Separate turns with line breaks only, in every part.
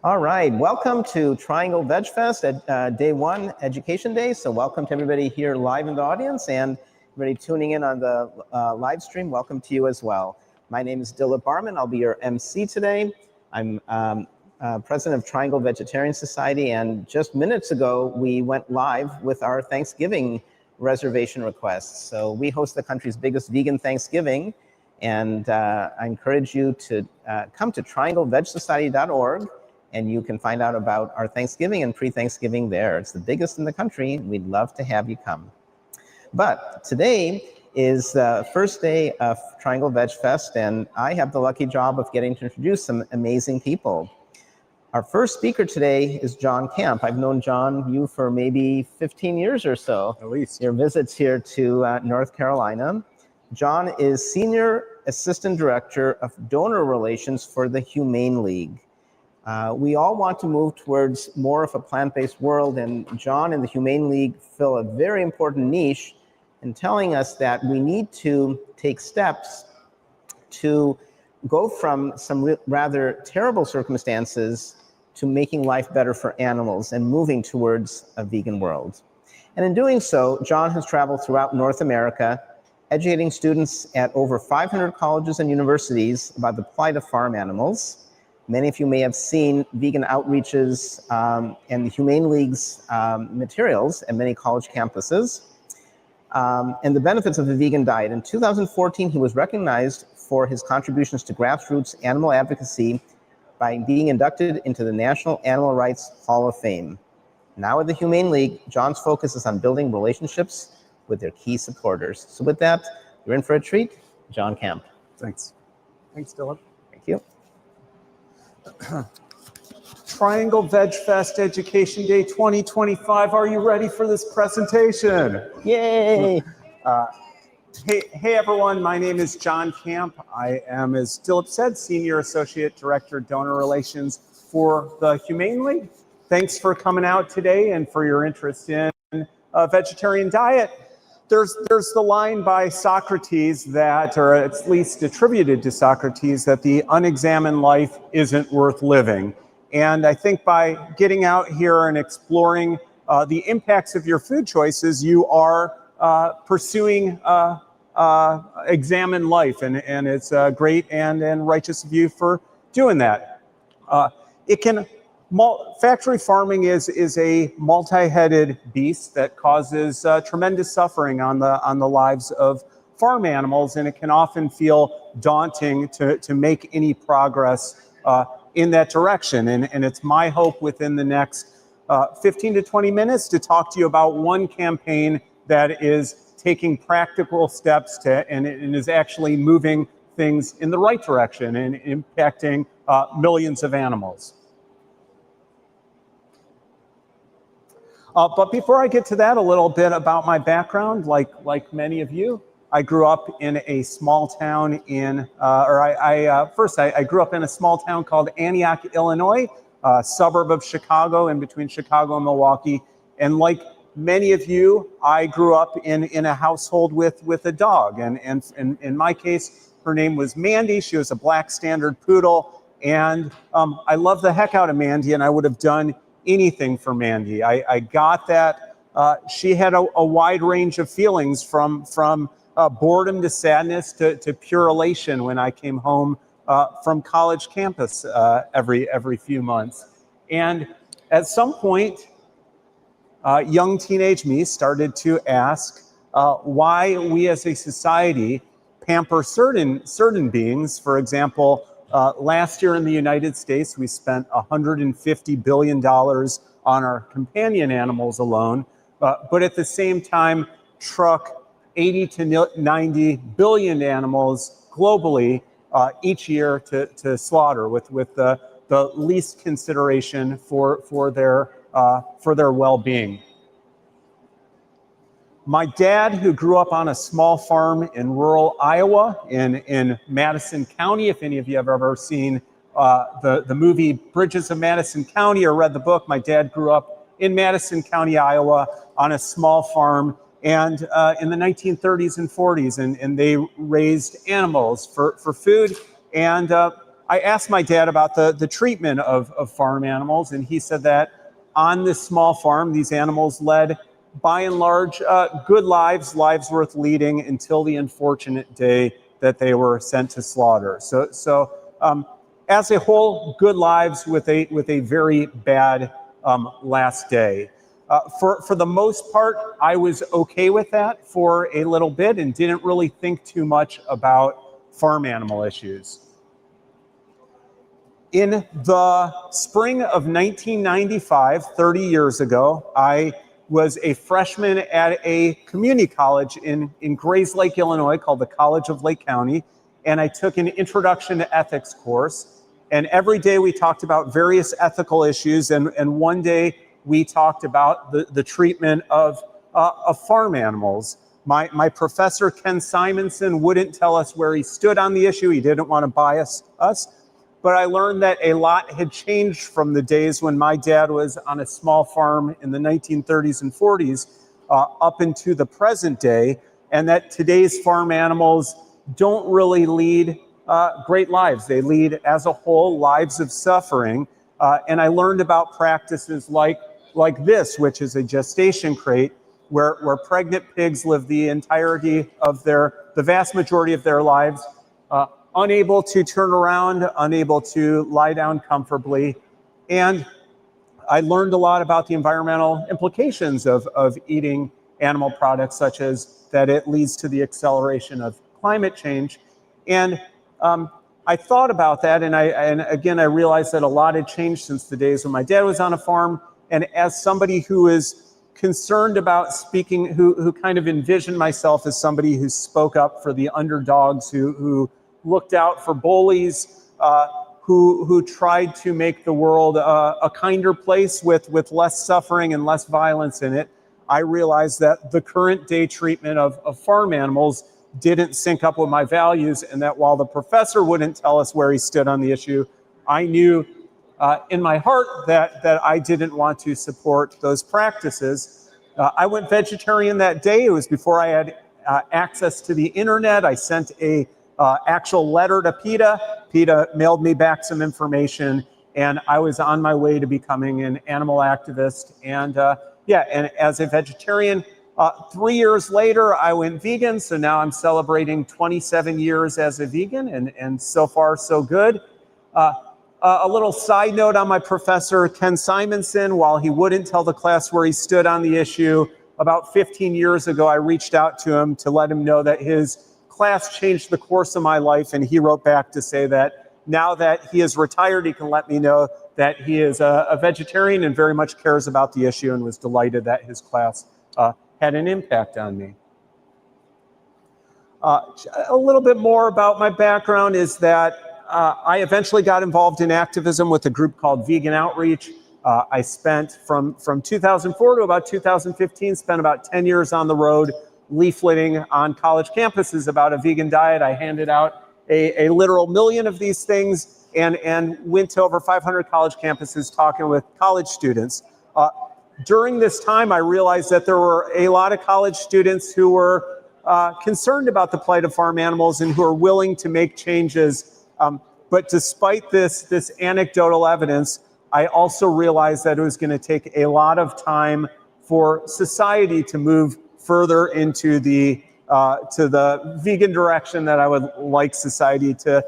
All right, welcome to Triangle Veg Fest at day one, Education Day. So welcome to everybody here live in the audience and everybody tuning in on the live stream. Welcome to you as well. My name is Dilip Barman. I'll be your MC today. I'm president of Triangle Vegetarian Society, and just minutes ago, we went live with our Thanksgiving reservation requests. So we host the country's biggest vegan Thanksgiving, and I encourage you to come to trianglevegsociety.org. And you can find out about our Thanksgiving and pre-Thanksgiving there. It's the biggest in the country. We'd love to have you come. But today is the first day of Triangle Veg Fest, and I have the lucky job of getting to introduce some amazing people. Our first speaker today is Jon Camp. I've known Jon, you for maybe 15 years or so.
At least.
Your visits here to North Carolina. Jon is Senior Assistant Director of Donor Relations for the Humane League. We all want to move towards more of a plant-based world, and Jon and the Humane League fill a very important niche in telling us that we need to take steps to go from some rather terrible circumstances to making life better for animals and moving towards a vegan world. And in doing so, Jon has traveled throughout North America, educating students at over 500 colleges and universities about the plight of farm animals. Many of you may have seen vegan outreaches and the Humane League's materials at many college campuses and the benefits of the vegan diet. In 2014, he was recognized for his contributions to grassroots animal advocacy by being inducted into the National Animal Rights Hall of Fame. Now at the Humane League, Jon's focus is on building relationships with their key supporters. So with that, you're in for a treat. Jon Camp.
Thanks. Thanks, Dylan.
Thank you.
Triangle Veg Fest Education Day 2025. Are you ready for this presentation?
Yay!
Hey everyone, my name is Jon Camp. I am, as Dilip said, Senior Associate Director, Donor Relations for the Humane League. Thanks for coming out today and for your interest in a vegetarian diet. There's the line by Socrates that, or at least attributed to Socrates, that the unexamined life isn't worth living. And I think by getting out here and exploring the impacts of your food choices, you are pursuing examined life, and it's great and righteous of you for doing that. Factory farming is a multi-headed beast that causes tremendous suffering on the lives of farm animals, and it can often feel daunting to make any progress in that direction. And it's my hope within the next 15 to 20 minutes to talk to you about one campaign that is taking practical steps and is actually moving things in the right direction and impacting millions of animals. But before I get to that, a little bit about my background. Like many of you, I grew up in a small town I grew up in a small town called Antioch, Illinois, a suburb of Chicago, in between Chicago and Milwaukee. And like many of you, I grew up in a household with a dog. And in my case, her name was Mandy. She was a black standard poodle. And I love the heck out of Mandy, and I would have done anything for Mandy. I got that she had a wide range of feelings from boredom to sadness to pure elation when I came home from college campus every few months. And at some point, young teenage me started to ask why we as a society pamper certain beings. For example, last year in the United States, we spent $150 billion on our companion animals alone, but at the same time, truck 80 to 90 billion animals globally each year to slaughter with the least consideration for their well-being. My dad, who grew up on a small farm in rural Iowa in Madison County, if any of you have ever seen the movie Bridges of Madison County or read the book, my dad grew up in Madison County, Iowa on a small farm and in the 1930s and 40s, and they raised animals for food. And I asked my dad about the treatment of farm animals, and he said that on this small farm, these animals led, by and large, good lives worth leading until the unfortunate day that they were sent to slaughter. So as a whole, good lives with a very bad last day. For the most part, I was okay with that for a little bit and didn't really think too much about farm animal issues. In the spring of 1995, 30 years ago, I was a freshman at a community college in Grays Lake, Illinois, called the College of Lake County, and I took an Introduction to Ethics course. And every day we talked about various ethical issues, and one day we talked about the treatment of farm animals. My professor, Ken Simonson, wouldn't tell us where he stood on the issue. He didn't want to bias us. But I learned that a lot had changed from the days when my dad was on a small farm in the 1930s and 40s up into the present day, and that today's farm animals don't really lead great lives. They lead, as a whole, lives of suffering. And I learned about practices like this, which is a gestation crate, where pregnant pigs live the entirety of the vast majority of their lives, unable to turn around, unable to lie down comfortably. And I learned a lot about the environmental implications of eating animal products, such as that it leads to the acceleration of climate change. And I thought about that, and again, I realized that a lot had changed since the days when my dad was on a farm. And as somebody who is concerned about speaking, who kind of envisioned myself as somebody who spoke up for the underdogs, who looked out for bullies, who tried to make the world a kinder place with less suffering and less violence in it, I realized that the current day treatment of farm animals didn't sync up with my values, and that while the professor wouldn't tell us where he stood on the issue, I knew in my heart that I didn't want to support those practices. I went vegetarian that day. It was before I had access to the internet. I sent a actual letter to PETA. PETA mailed me back some information, and I was on my way to becoming an animal activist. And and as a vegetarian, 3 years later, I went vegan. So now I'm celebrating 27 years as a vegan, and so far, so good. A little side note on my professor, Ken Simonson. While he wouldn't tell the class where he stood on the issue, about 15 years ago, I reached out to him to let him know that his class changed the course of my life, and he wrote back to say that now that he is retired, he can let me know that he is a vegetarian and very much cares about the issue, and was delighted that his class had an impact on me. A little bit more about my background is that I eventually got involved in activism with a group called Vegan Outreach. I spent from 2004 to about 2015, spent about 10 years on the road leafleting on college campuses about a vegan diet. I handed out a literal million of these things and went to over 500 college campuses talking with college students. During this time, I realized that there were a lot of college students who were concerned about the plight of farm animals and who are willing to make changes. But despite this anecdotal evidence, I also realized that it was going to take a lot of time for society to move further into to the vegan direction that I would like society to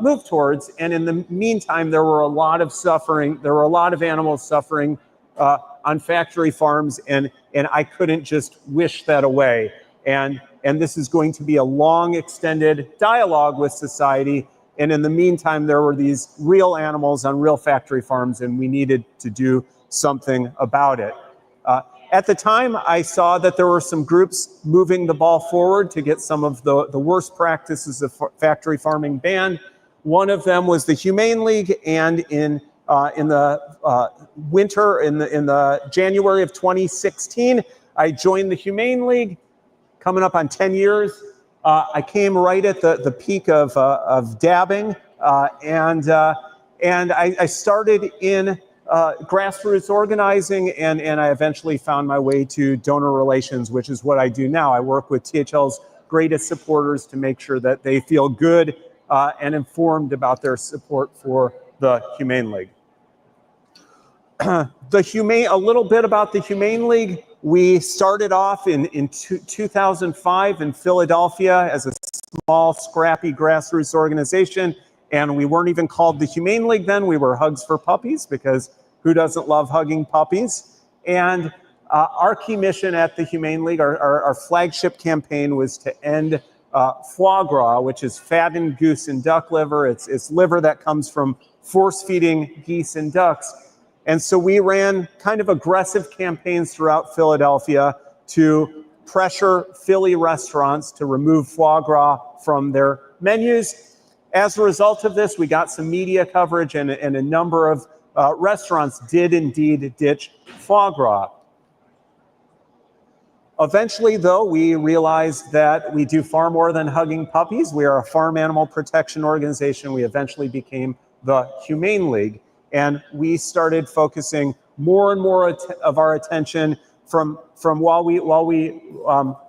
move towards. And in the meantime, there were a lot of suffering. There were a lot of animals suffering on factory farms, and I couldn't just wish that away. And this is going to be a long, extended dialogue with society. And in the meantime, there were these real animals on real factory farms, and we needed to do something about it. At the time, I saw that there were some groups moving the ball forward to get some of the worst practices of factory farming banned. One of them was the Humane League, and in the winter, in the January of 2016, I joined the Humane League, coming up on 10 years. I came right at the peak of dabbing, and I started in grassroots organizing, and I eventually found my way to donor relations, which is what I do now. I work with THL's greatest supporters to make sure that they feel good and informed about their support for the Humane League. A little bit about the Humane League. We started off in 2005 in Philadelphia as a small, scrappy grassroots organization, and we weren't even called the Humane League then. We were Hugs for Puppies, because who doesn't love hugging puppies? And our key mission at the Humane League, our flagship campaign, was to end foie gras, which is fattened goose and duck liver. It's liver that comes from force-feeding geese and ducks. And so we ran kind of aggressive campaigns throughout Philadelphia to pressure Philly restaurants to remove foie gras from their menus. As a result of this, we got some media coverage, and a number of restaurants did indeed ditch foie gras. Eventually, though, we realized that we do far more than hugging puppies. We are a farm animal protection organization. We eventually became the Humane League. And we started focusing more and more of our attention from while we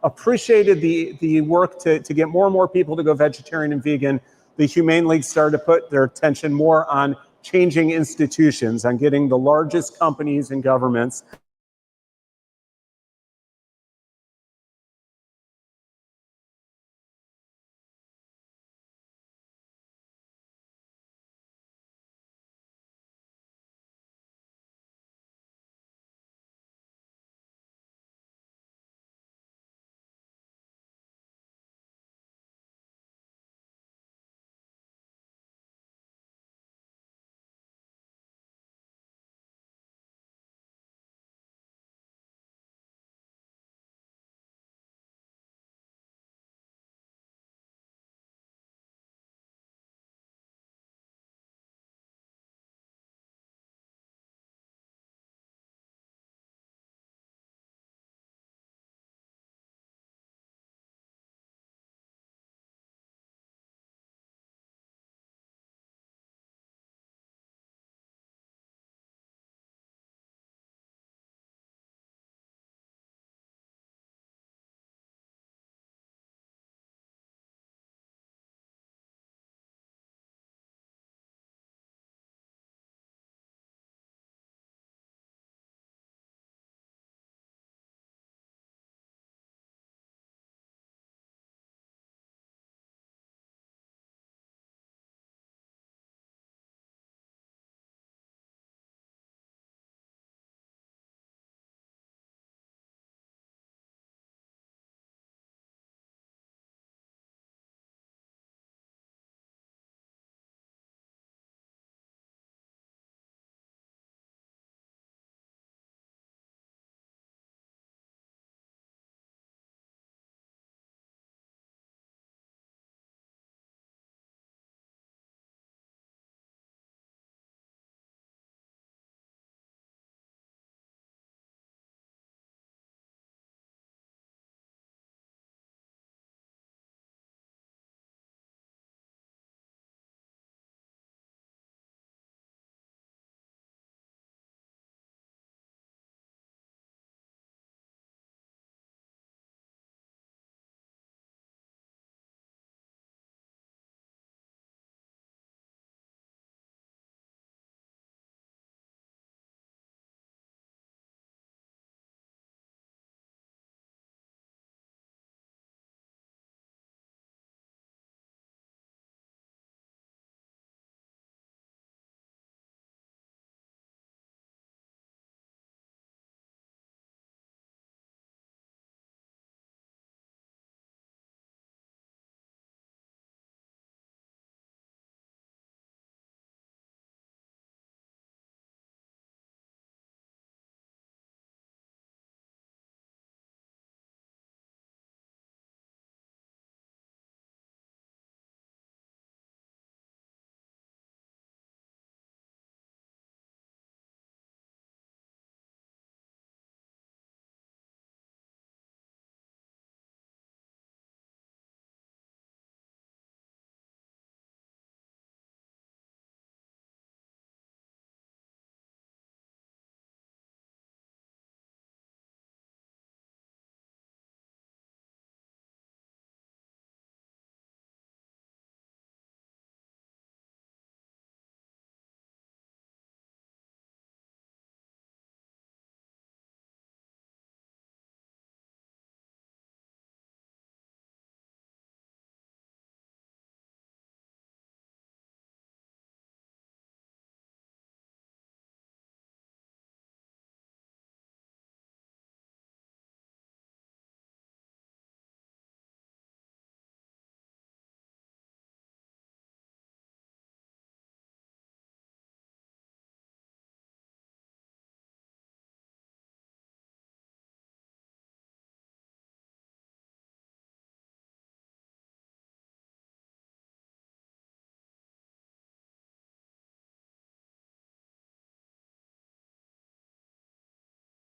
appreciated the work to get more and more people to go vegetarian and vegan, the Humane League started to put their attention more on changing institutions, on getting the largest companies and governments